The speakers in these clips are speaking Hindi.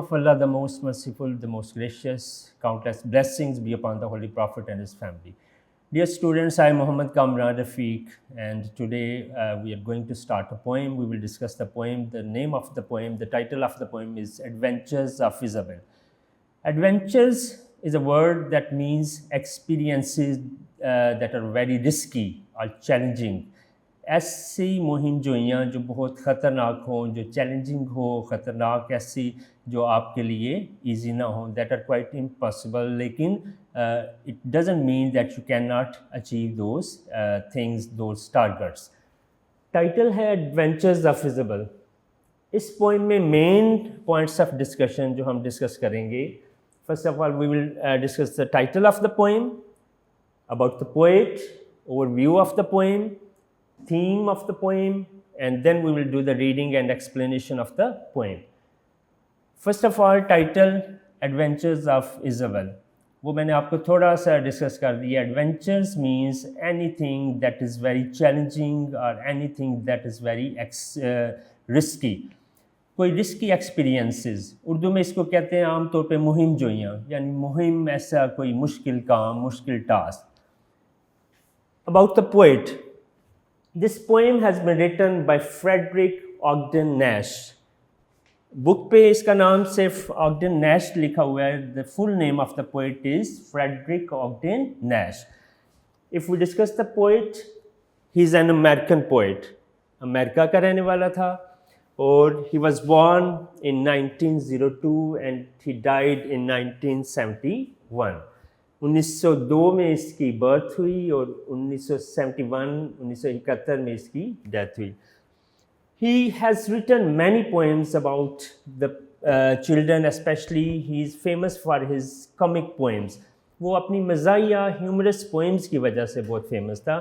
of Allah, the most merciful, the most gracious, countless blessings be upon the Holy Prophet and his family. Dear students, I am Muhammad Kamran Rafiq, and today we are going to start a poem. We will discuss the poem. The name of the poem, the title of the poem is Adventures of Isabel. Adventures is a word that means experiences that are very risky or challenging. ऐसी मुहिम जोइयाँ जो बहुत ख़तरनाक हों, जो चैलेंजिंग हो, ख़तरनाक ऐसी जो आपके लिए ईजी ना हो, दैट आर क्वाइट इम्पॉसिबल, लेकिन it doesn't mean that you can not achieve those things, those targets. Title है एडवेंचर्स ऑफ इज़ाबेल. इस पोइम में मेन पॉइंट्स ऑफ डिस्कशन जो हम डिस्कस करेंगे, first of all we will discuss the title of the poem, about the poet, overview of the poem, theme of the poem, and then we will do the reading and explanation of the poem. First of all, title Adventures of Isabel. वो मैंने आपको थोड़ा सा डिस्कस कर दिया. Adventures means anything that is very challenging or anything that is very risky. कोई रिस्की एक्सपीरियंसेस, उर्दू में इसको कहते हैं आमतौर पे मुहिम जोइयाँ, यानी मुहिम ऐसा कोई मुश्किल काम, मुश्किल task. About the poet. This poem has been written by Frederick Ogden Nash. Book पे इसका नाम सिर्फ Ogden Nash लिखा हुआ है. The full name of the poet is Frederick Ogden Nash. If we discuss the poet, he is an American poet. America का रहने वाला था और he was born in 1902 and he died in 1971. 1902 में इसकी बर्थ हुई और 1971 में इसकी डेथ हुई. He has written many poems about the children, especially he is famous for his comic poems. वो अपनी मज़ाहिया humorous poems की वजह से बहुत famous था.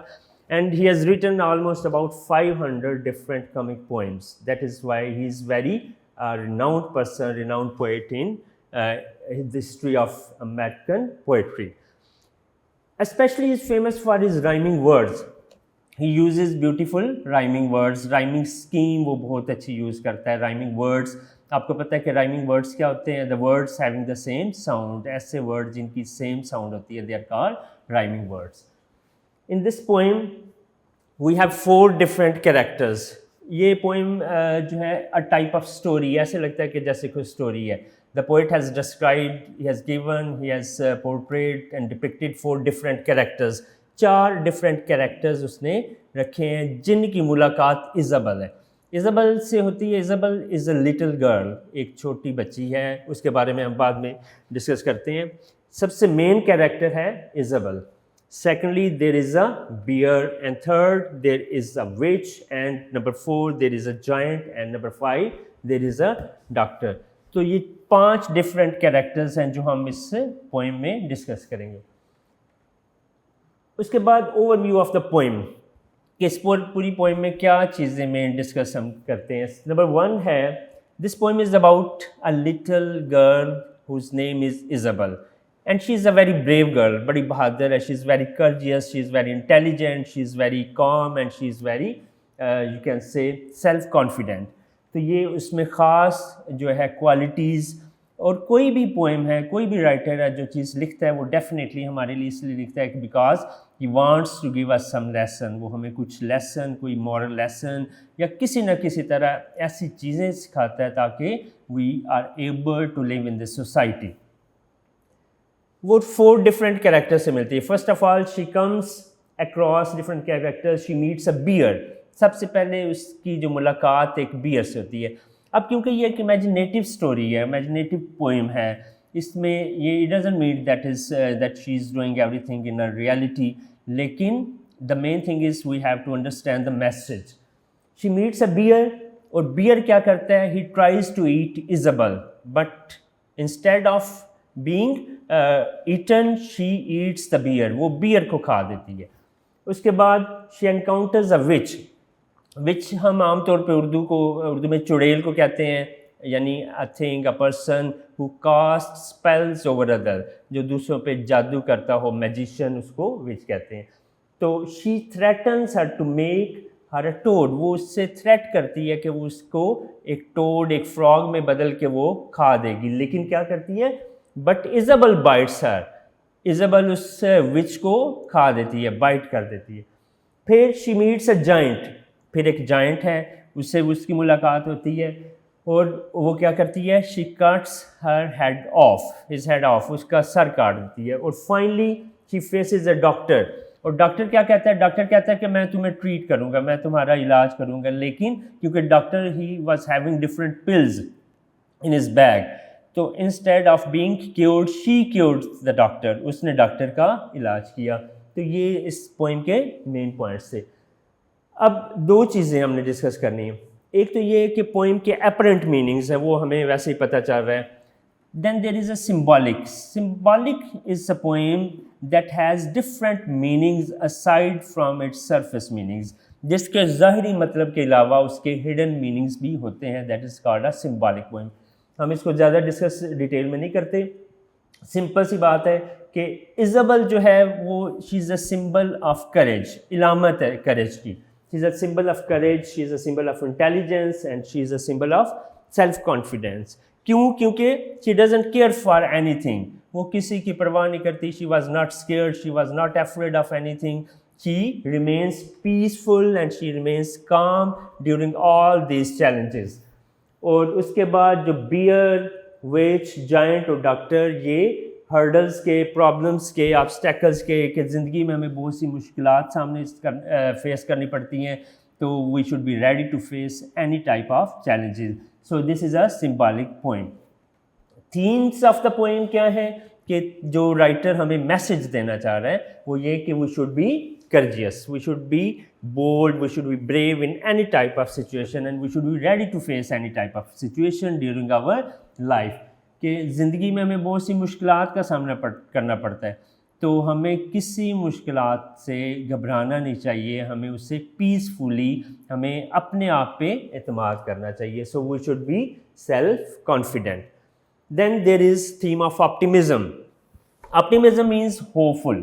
And he has written almost about 500 different comic poems. That is why he is very renowned person, renowned poet in the history of American poetry. Especially he is famous for his rhyming words. He uses beautiful rhyming words. Rhyming scheme वो बहुत अच्छी यूज़ करता है. Rhyming words, आपको पता है कि rhyming words क्या होते हैं? The words having the same sound. ऐसे words जिनकी same sound होती है, they are called rhyming words. In this poem, we have 4 different characters. ये poem जो है a type of story, ऐसे लगता है कि जैसे कोई story है. The poet has described, he has given, he has portrayed and depicted 4 different characters. 4 different characters उसने रखे हैं जिनकी मुलाकात इज़ाबेल है. इज़ाबेल से होती है. Isabel is a little girl, एक छोटी बच्ची है. उसके बारे में हम बाद में डिस्कस करते हैं. सबसे मेन कैरेक्टर है Isabel. Secondly, there is a bear, and third, there is a witch, and number 4, there is a giant, and number 5, there is a doctor. तो ये 5 डिफरेंट कैरेक्टर्स हैं जो हम इस पोइम में डिस्कस करेंगे. उसके बाद ओवरव्यू ऑफ द पोइम, कि इस पूरी पोइम में क्या चीज़ें में डिस्कस हम करते हैं. नंबर 1 है, this poem is about a little girl whose name is Isabel. And she is a very brave girl, बड़ी बहादुर है. She is very courageous, she is very intelligent, she is very calm, and she is very you can say self-confident. तो ये उसमें ख़ास जो है क्वालिटीज़. और कोई भी पोएम है, कोई भी राइटर है जो चीज़ लिखता है वो डेफिनेटली हमारे लिए इसलिए लिखता है कि because he wants to give us some lesson. वो हमें कुछ लेसन, कोई मॉरल लेसन या किसी न किसी तरह ऐसी चीज़ें सिखाता है ताकि we are able to live in this society. वो 4 डिफरेंट कैरेक्टर से मिलती है. First of all she comes across different characters. She meets a bear. सबसे पहले उसकी जो मुलाकात एक बियर से होती है. अब क्योंकि ये एक इमेजिनेटिव स्टोरी है, इमेजिनेटिव पोइम है, इसमें ये it doesn't mean that she is doing everything in a reality, लेकिन the main thing is we have to understand the message. She meets a bear, और बियर क्या करता है? He tries to eat Isabel, but instead of being eaten she eats the bear. वो बियर को खा देती है. उसके बाद शी एनकाउंटर्स अ विच. विच हम आमतौर पे उर्दू में चुड़ैल को कहते हैं, यानी I think a person who cast spells over other, जो दूसरों पे जादू करता हो, मैजिशियन, उसको विच कहते हैं. तो she threatens her to make her a toad, वो उससे थ्रेट करती है कि वो उसको एक टोड, एक फ्रॉग में बदल के वो खा देगी, लेकिन क्या करती है, but Isabel bytes her, Isabel उस विच को खा देती है, बाइट कर देती है। फिर शी मीट्स अ जाइंट, फिर एक जाइंट है, उससे उसकी मुलाकात होती है और वो क्या करती है, she cuts her head of, his head of, उसका सर काट देती है। और finally she faces a doctor, और डॉक्टर क्या कहता है, डॉक्टर कहता है कि मैं तुम्हें ट्रीट करूंगा, मैं तुम्हारा इलाज करूंगा, लेकिन क्योंकि doctor he was having different pills in his bag, तो instead of being cured she cured the doctor, उसने डॉक्टर का इलाज किया। तो ये इस पोइम के मेन पॉइंट्स थे। अब दो चीज़ें हमने डिस्कस करनी है, एक तो ये कि पोइम के अपरेंट मीनिंग्स हैं वो हमें वैसे ही पता चल रहा है। Then there is a symbolic, symbolic is a poem that has different meanings aside from its surface meanings, जिसके ज़ाहिरी मतलब के अलावा उसके हिडन मीनिंग्स भी होते हैं, that is called a symbolic poem. हम इसको ज़्यादा डिस्कस डिटेल में नहीं करते, सिंपल सी बात है कि इज़ाबेल जो है वो she is a symbol of courage, इलामत है करेज की, she is a symbol of courage, she is a symbol of intelligence and she is a symbol of self confidence. क्यों? क्योंकि she doesn't care for anything, वो किसी की परवाह नहीं करती, she was not scared, she was not afraid of anything, she remains peaceful and she remains calm during all these challenges. और उसके बाद जो बियर, विच, जाइंट और डॉक्टर, ये हर्डल्स के, प्रॉब्लम्स के, ऑब्स्टेकल्स के, कि ज़िंदगी में हमें बहुत सी मुश्किलात सामने फेस करनी पड़ती हैं, तो we should be ready to face any type of challenges. So this is a symbolic point. Themes of the poem क्या है कि जो राइटर हमें मैसेज देना चाह रहा है वो ये कि we should be courageous, we should be bold, we should be brave in any type of situation and we should be ready to face any type of situation during our life। कि ज़िंदगी में हमें बहुत सी मुश्किलात का सामना करना पड़ता है, तो हमें किसी मुश्किलात से घबराना नहीं चाहिए, हमें उससे पीसफुली, हमें अपने आप पे एतमाद करना चाहिए। So we should be self confident. Then there is theme of optimism. Optimism means hopeful,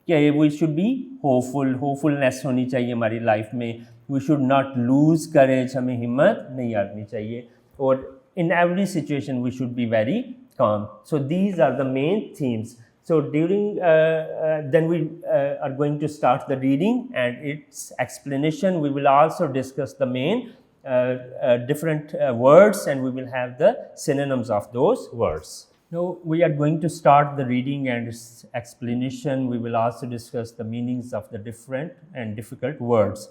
कि we should be hopeful, hopefulness होनी चाहिए हमारी लाइफ में, we should not lose courage, हमें हिम्मत नहीं हारनी चाहिए, और in every situation we should be very calm. So these are the main themes. So during then we are going to start the reading and its explanation. We will also discuss the main different words and we will have the synonyms of those words. Now we are going to start the reading and its explanation. We will also discuss the meanings of the different and difficult words.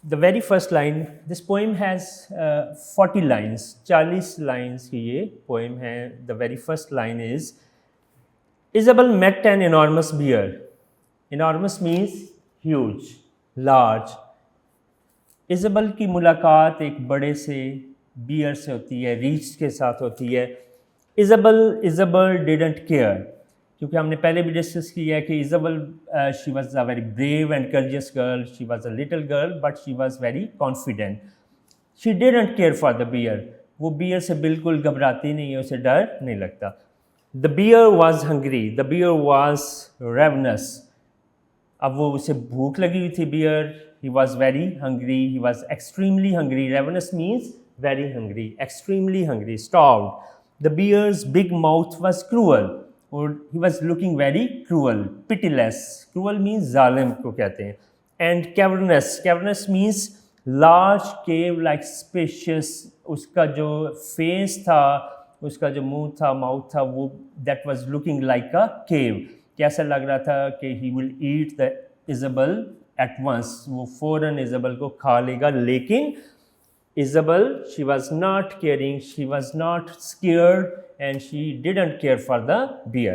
The very first line, this poem has 40 lines, 40 lines की ये poem है। The very first line is, Isabel met an enormous bear. Enormous means huge, large. Isabel की मुलाकात एक बड़े से bear से होती है, रीछ के साथ होती है। Isabel didn't care, क्योंकि हमने पहले भी डिस्कस किया है कि Isabel she was a very brave and courageous girl, she was a little girl but she was very confident. She didn't care for the bear, वो बियर से बिल्कुल घबराती नहीं है, उसे डर नहीं लगता। The bear was hungry, the bear was ravenous, अब वो उसे भूख लगी हुई थी bear, he was very hungry, he was extremely hungry, ravenous means very hungry, extremely hungry, starved. The bear's big mouth was cruel, और he was looking very cruel, pitiless, cruel means जालिम को कहते हैं, and cavernous, cavernous means large, cave like spacious, उसका जो फेस था, उसका जो मुंह था, माउथ था, वो that was looking like a cave, कैसा लग रहा था कि he will eat the Isabel at once, वो फ़ौरन इज़ाबेल को खा लेगा। लेकिन Isabel, she was not caring, she was not scared and she didn't care for the bear.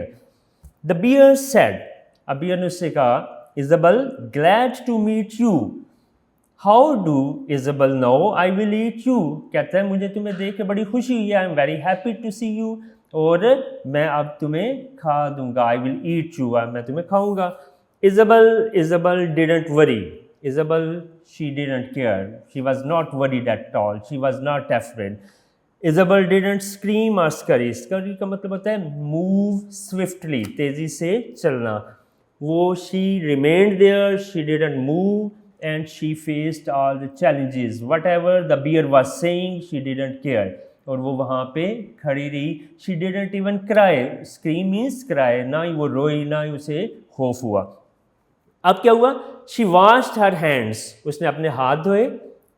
The bear said, अब bear ने उससे कहा, Isabel, glad to meet you. How do Isabel know I will eat you? कहता है मुझे तुम्हें देख के बड़ी खुशी हुई है, I am very happy to see you, और मैं अब तुम्हें खा दूंगा, I will eat you, मैं तुम्हें खाऊंगा। Isabel didn't worry. Isabel, she didn't care. She was not worried at all. She was not afraid. Isabel didn't scream or scurry. Scurry का मतलब होता है move swiftly, तेजी से चलना। वो she remained there. She didn't move and she faced all the challenges. Whatever the bear was saying, she didn't care. और वो वहाँ पे खड़ी रही. She didn't even cry. Scream means cry. ना ही वो रोई, ना ही उसे खौफ हुआ. अब क्या हुआ? She washed her hands. उसने अपने हाथ धोए.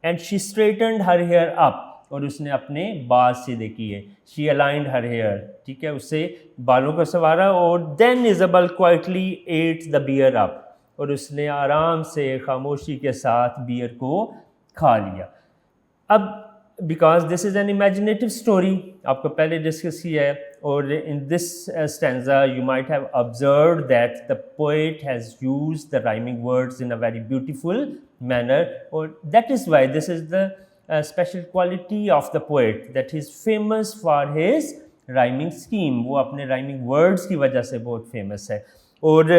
And she straightened her hair up. और उसने अपने बाल सीधे किए. She aligned her hair. ठीक है, उससे बालों को संवारा. और then Isabel quietly ate the bear up. और उसने आराम से खामोशी के साथ बियर को खा लिया. अब because this is an imaginative story, आपको पहले डिस्कस किया है, और in this stanza you might have observed that the poet has used the rhyming words in a very beautiful manner, और that is why this is the special quality of the poet, that he is famous for his rhyming scheme. वो अपने राइमिंग वर्ड्स की वजह से बहुत फेमस है. और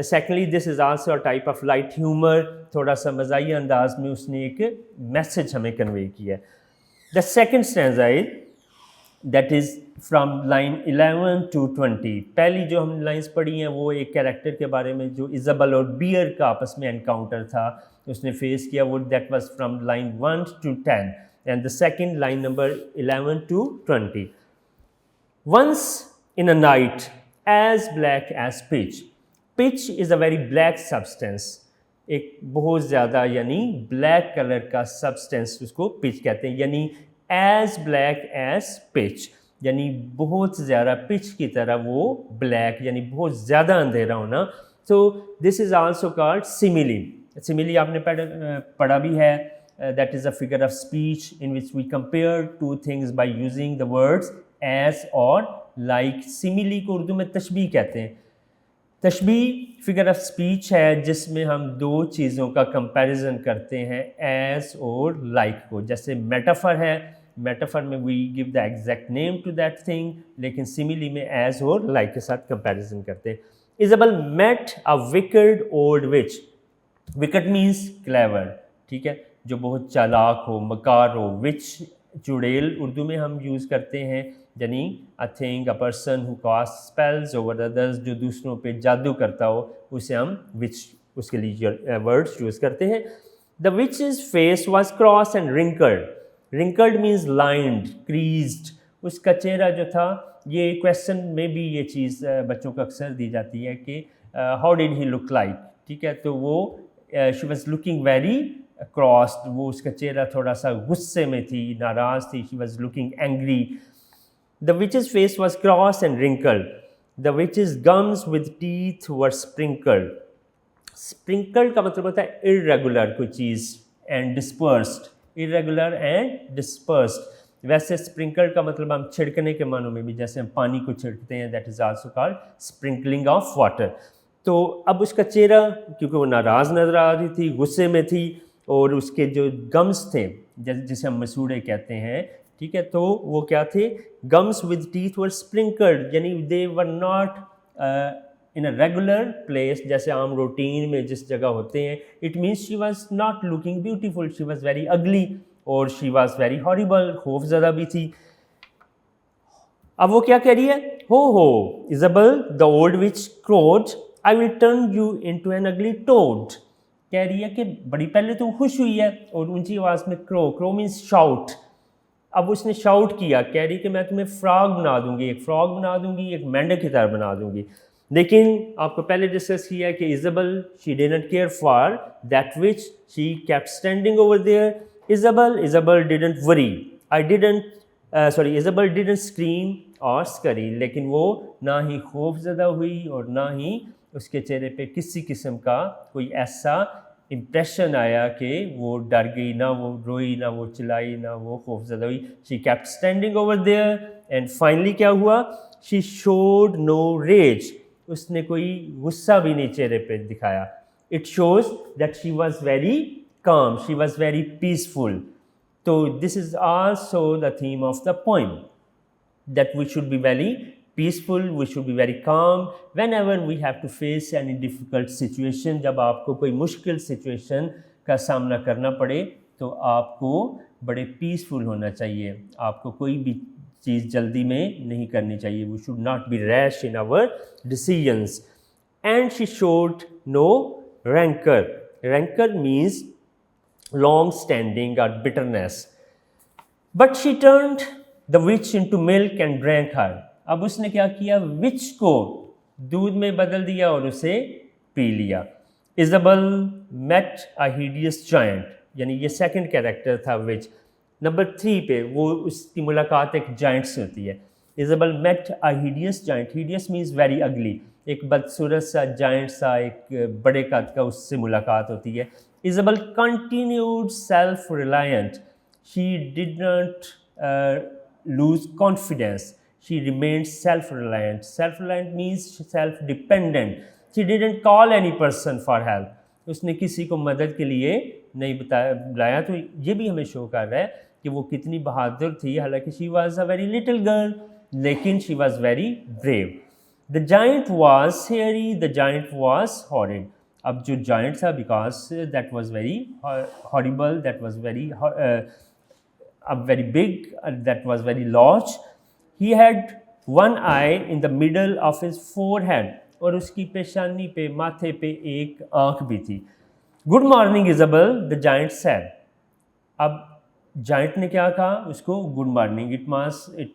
secondly this is also a type of light humour, थोड़ा सा मज़ाही अंदाज में उसने एक मैसेज हमें कन्वे किया. The second stanza is that is from line 11 to 20. पहली जो हमने लाइन्स पढ़ी हैं वो एक कैरेक्टर के बारे में जो इज़ाबेल और बियर का आपस में एनकाउंटर था, उसने फेस किया, वो that was from line 1 to 10, and the second line number 11 to 20. Once in a night as black as pitch. Pitch is a very black substance. एक बहुत ज़्यादा यानी ब्लैक कलर का सब्सटेंस उसको पिच कहते हैं, यानी as black as pitch, यानी बहुत ज़्यादा पिच की तरह वो ब्लैक, यानी बहुत ज़्यादा अंधेरा होना. So this is also called simile. Simile आपने पढ़ा भी है. That is a figure of speech in which we compare two things by using the words as और like. सिमिली को उर्दू में तशबीह कहते हैं. तशबीह फिगर ऑफ स्पीच है जिसमें हम दो चीज़ों का कंपैरिजन करते हैं, एज और लाइक को. जैसे मेटाफर है, मेटाफर में we give the exact name to that thing, लेकिन सिमिली में एज और लाइक के साथ कंपैरिजन करते हैं. Isabel met a wicked old witch. Wicked means clever, ठीक है, जो बहुत चालाक हो, मकार हो. विच चुड़ैल उर्दू में हम यूज़ करते हैं, यानी a thing, a person who cast spells over others, जो दूसरों पे जादू करता हो, उसे हम विच, उसके लिए वर्ड्स यूज़ करते हैं. The which is face was cross and wrinkled. Wrinkled means lined, creased. उसका चेहरा जो था, ये क्वेश्चन में भी ये चीज़ बच्चों को अक्सर दी जाती है कि how did he look like, ठीक है, तो वो she was looking very crossed, वो उसका चेहरा थोड़ा सा गुस्से में थी, नाराज़ थी. She was looking angry. The witch's face was crossed and wrinkled. The witch's gums with teeth were sprinkled. Sprinkled का मतलब होता है irregular कोई चीज़, and dispersed. Irregular and dispersed. वैसे sprinkle का मतलब हम छिड़कने के मानों में भी, जैसे हम पानी को छिड़कते हैं, that is also called sprinkling of water. तो अब उसका चेहरा, क्योंकि वो नाराज़ नज़र आ रही थी, गुस्से में थी, और उसके जो गम्स थे, जिसे हम मसूड़े कहते हैं, ठीक है, तो वो क्या थे? Gums with teeth were sprinkled, यानी they were not in a regular place, जैसे आम रूटीन में जिस जगह होते हैं. It means she was not looking beautiful, she was very ugly, और शी वॉज वेरी हॉरिबल, खौफज़दा भी थी. अब वो क्या कह रही है? Ho Isabel, the old witch crowed, I will turn you into an ugly toad. कह रही है कि बड़ी पहले तो खुश हुई है, और ऊंची आवाज़ में क्रो मीन्स शाउट. अब उसने शाउट किया, कह रही कि मैं तुम्हें फ्रॉग बना दूंगी, एक फ्रॉग बना दूंगी, एक मेंढक की तरह बना दूंगी. लेकिन आपको पहले डिस्कस किया कि Isabel, she didn't care for that witch, she kept standing over there. Isabel didn't worry, Isabel didn't scream और स्करी, लेकिन वो ना ही खौफज़दा हुई और ना ही उसके चेहरे पे किसी किस्म का कोई ऐसा इम्प्रेशन आया कि वो डर गई, ना वो रोई, ना वो चिल्लाई, ना वो खौफज़दा हुई. She kept standing over there, and finally क्या हुआ? She showed no rage. उसने कोई गुस्सा भी नहीं चेहरे पे दिखाया. It shows that she was very calm, she was very peaceful. So this is also the theme of the poem, that we should be very peaceful, we should be very calm whenever we have to face any difficult situation. जब आपको कोई मुश्किल situation का सामना करना पड़े तो आपको बड़े पीसफुल होना चाहिए, आपको कोई भी चीज़ जल्दी में नहीं करनी चाहिए. We should not be rash in our decisions. And she showed no rancor. Rancor means long standing or bitterness. But she turned the witch into milk and drank her. अब उसने क्या किया, विच को दूध में बदल दिया और उसे पी लिया. Isabel met a hideous giant, यानी ये सेकंड कैरेक्टर था विच. नंबर 3 पे वो उसकी मुलाकात एक जायंट से होती है. Isabel met a hideous giant. Hideous means very ugly. एक बदसूरत सा जायंट सा एक बड़े कद का उससे मुलाकात होती है. Isabel continued self reliant. She did not lose confidence. She remained self-reliant. Self-reliant means self-dependent. She didn't call any person for help. उसने किसी को मदद के लिए नहीं बुलाया. तो ये भी हमें शो कर रहा है कि वो कितनी बहादुर थी. हालांकि she was a very little girl, लेकिन she was very brave. The giant was hairy. The giant was horrid. अब जो giant था, because that was very horrible, that was very very big, that was very large. He had one eye in the middle of his forehead. और उसकी पेशानी पे, माथे पे एक आँख भी थी. Good morning Isabel, the giant said. अब जायंट ने क्या कहा उसको, good morning. It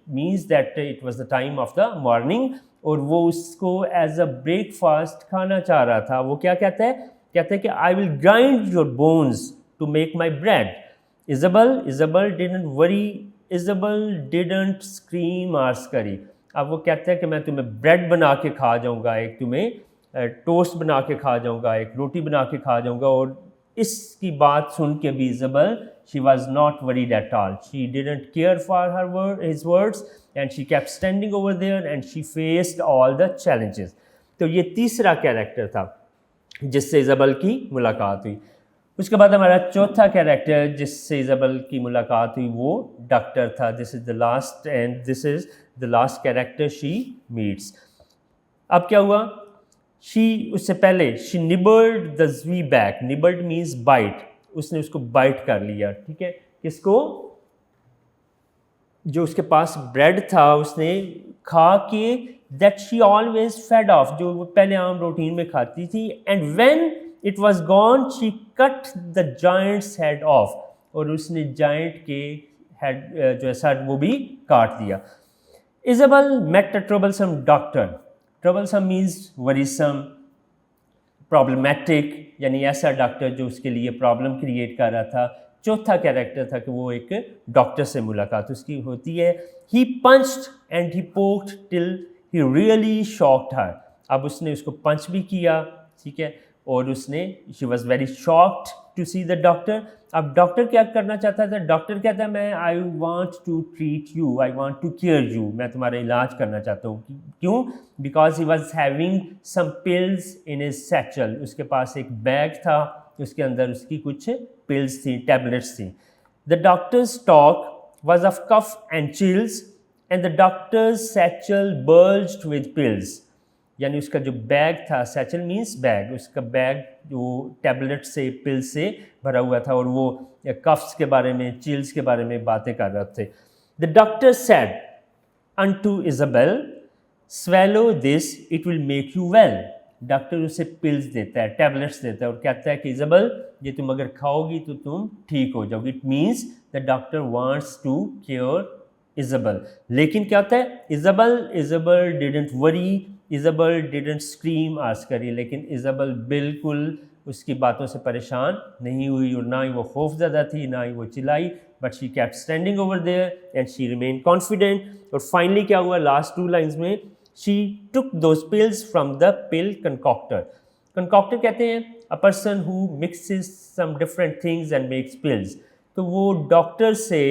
means that it was the time of the morning, और वो उसको एज अ ब्रेकफास्ट खाना चाह रहा था. वो क्या कहता है कि I will grind your bones to make my bread. Isabel didn't worry. Isabel didn't scream or scurry. अब वो कहता है कि मैं तुम्हें ब्रेड बना के खा जाऊंगा, एक तुम्हें टोस्ट बना के खा जाऊंगा, एक रोटी बना के खा जाऊंगा. और इसकी बात सुन के भी Isabel, she was not worried at all. She didn't care for his words, and she kept standing over there and she faced all the challenges. तो ये तीसरा कैरेक्टर था जिससे Isabel की मुलाकात हुई. उसके बाद हमारा चौथा कैरेक्टर जिससे इजाबल की मुलाकात हुई वो डॉक्टर था. This is the last and this is the last character she meets. अब क्या हुआ, उससे पहले she nibbled the zwieback. Nibbled means bite. उसने उसको बाइट कर लिया. ठीक है, किसको, जो उसके पास ब्रेड था उसने खा के. That she always fed off, जो वो पहले आम रूटीन में खाती थी. And when it was gone she cut the giant's head off, और उसने जायंट के हेड जो है सर वो भी काट दिया. Isabel met a troublesome doctor. Troublesome means worrisome, problematic, यानी ऐसा डॉक्टर जो उसके लिए प्रॉब्लम क्रिएट कर रहा था. चौथा कैरेक्टर था कि वो एक डॉक्टर से मुलाकात उसकी होती है. He punched and he poked till he really shocked her. अब उसने उसको पंच भी किया, ठीक है, और उसने she was very shocked to see the doctor. अब डॉक्टर क्या करना चाहता था, डॉक्टर कहता है मैं I want to treat you, I want to care you, मैं तुम्हारा इलाज करना चाहता हूँ. क्यों, because he was having some pills in his satchel. उसके पास एक बैग था, उसके अंदर उसकी कुछ पिल्स थी, टैबलेट्स थी. The doctor's talk was of cough and chills and the doctor's satchel bulged with pills. यानी उसका जो बैग था, सैचल मीन्स बैग, उसका बैग जो टैबलेट से, पिल से भरा हुआ था, और वो कफ्स के बारे में, चिल्स के बारे में बातें कर रहे थे. The doctor said unto Isabel, swallow this, it will make you well. Doctor उसे पिल्स देता है, टैबलेट्स देता है, और कहता है कि इजाबेल ये तुम अगर खाओगी तो तुम ठीक हो जाओगी. It means the doctor wants to cure Isabel. लेकिन क्या होता है, Isabel didn't worry, Isabel didn't scream आस्करी. लेकिन इजाबेल बिल्कुल उसकी बातों से परेशान नहीं हुई, और ना ही वो खौफज़दा थी, ना ही वो चिल्लाई. But she kept standing over there and she remain confident. और फाइनली क्या हुआ, लास्ट 2 लाइन्स में, she took those pills from the pill concocter. Concocter कहते हैं a person who mixes some different things and makes pills. तो वो डॉक्टर से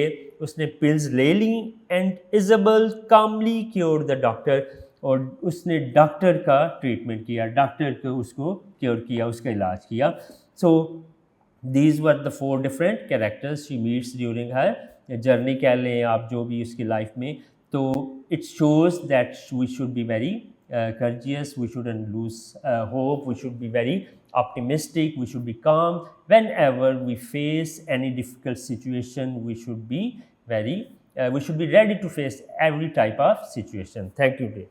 उसने पिल्स ले ली. And Isabel calmly cure the doctor, और उसने डॉक्टर का ट्रीटमेंट किया, डॉक्टर को उसको क्योर किया, उसका इलाज किया. So these were the 4 different characters she meets during her journey, कह लें आप जो भी उसकी लाइफ में. तो it shows that we should be very courteous, we shouldn't lose hope, we should be very optimistic, we should be calm. Whenever we face any difficult situation, we should be ready to face every type of situation. Thank you.